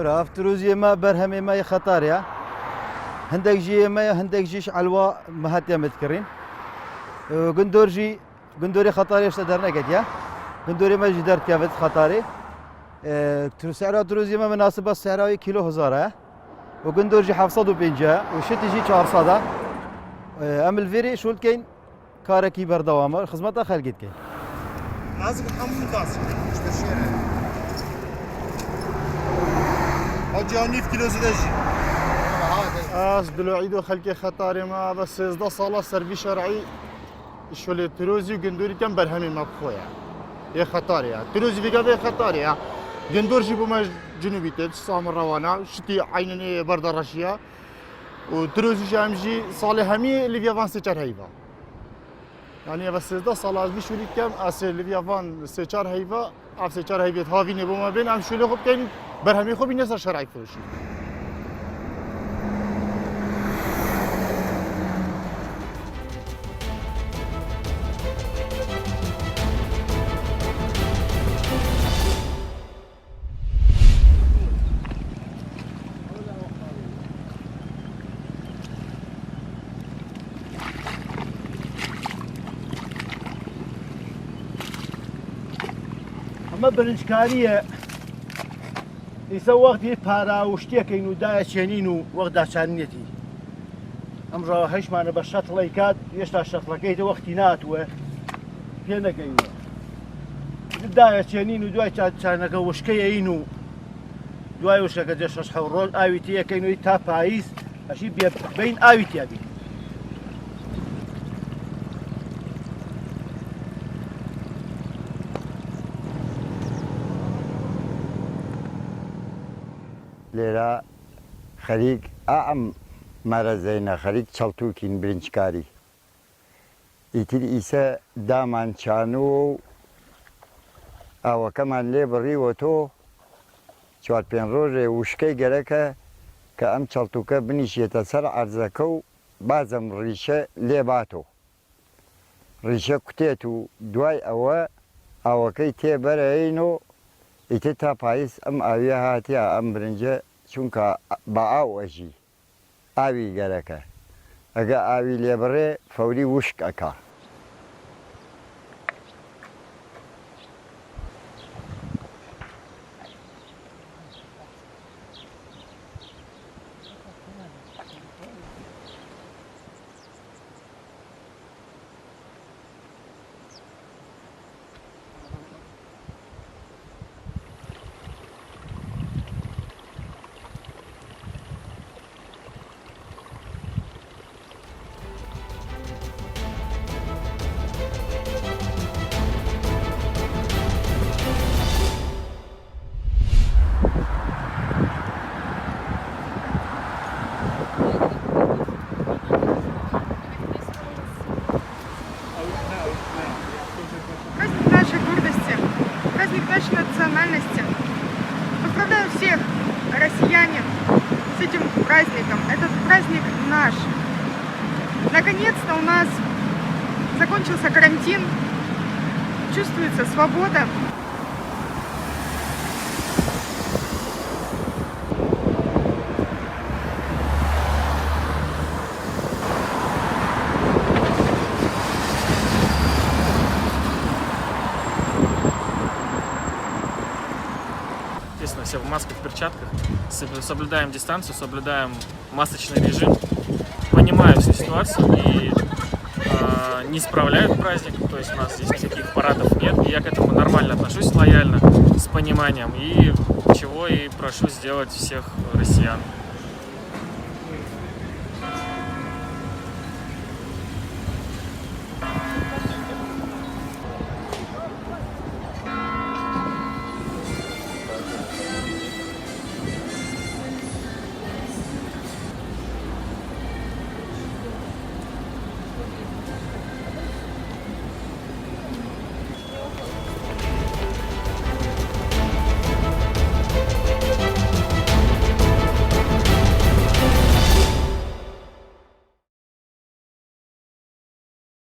براف تروزي ما برهمي ما خطاريا هندك جي ما هندك جيش علوا مهاتيا متكرين قندوري خطاري اشتدرنا قد يا قندوري ما جدرت كافت خطاري سعرها تروزي ما مناسبة سعرها كيلو هزارة وقندور جي حفصد وبينجا وشتي جي 400 ام الفيري شو الكين كاركي بردوامه خدمتها خلقت كين لازم حمل غاز مش بالشارع اجاني في كيلو زدجي دلو عيدو خلقي خطاري ما بس ازدا صالة سربي شرعي شو اللي تروزي وقندوري كم برهمي ما بخويا يا خطاري تروزي في قضية خطاري قندور جيبو ما جنوبي تيت صام الروانا شتي عينني برد الرشيا وتروزي جامجي صالي همي اللي في افان سيتشار هيفا يعني بس ازدا صالة بيشو لي كم اسي اللي في افان سيتشار هيفا اف سيتشار هيفا هافيني بو ما بين ام شو اللي خب كاين برهمي خب ينسى شرعي فروشي اما برنجکاریه ئیسا وەختی پارا و شتێکەین و دایەچێنین و وەخت داچانێتی ئەمڕۆ هەشمانە بە شەتڵی کات هێشتا شەتڵەکەیتە وەختی ناتووە پێ نەگەینە دایەچێنین و دوای چانەکە وشکەیەین و دوای وشەکە دێ 6 ڕۆژ ئاوی تێیەکەین و تا پاییز ئەشی بین ئاوی تیابین لێرە خەریک ئەم مەرەزەینە خەریک چەڵتوکین برنجکاری ئیتر ئیسە دامان چانووە و ئاوەکەمان لێ بڕیوە تۆ 4-5 ڕۆژێ وشکەی گەرەکە کە ئەم چەڵتوکە بنیشێتە سەر عەرزەکە و بازەم ڕیشە لێ باتۆ ڕیشە کوتێت و دوای ئەوە ئاوەکەی تێبەرەینەوە ئیتر تا پاییز ئەم ئاویە هاتیە ئەم برنجە چونکە بە ئاو ئەژی ئاوی گەرەکە ئەگە ئاوی لێبڕێ فەوری وشک ئەکا Праздник нашей гордости, праздник нашей национальности. Поздравляю всех россиянин с этим праздником. Этот праздник наш. Наконец-то у нас закончился карантин, чувствуется свобода. Естественно, все в масках, в перчатках, соблюдаем дистанцию, соблюдаем масочный режим, понимаю всю ситуацию и не справляют праздник, то есть у нас здесь никаких парадов нет, и я к этому нормально отношусь, лояльно, с пониманием, и чего и прошу сделать всех россиян.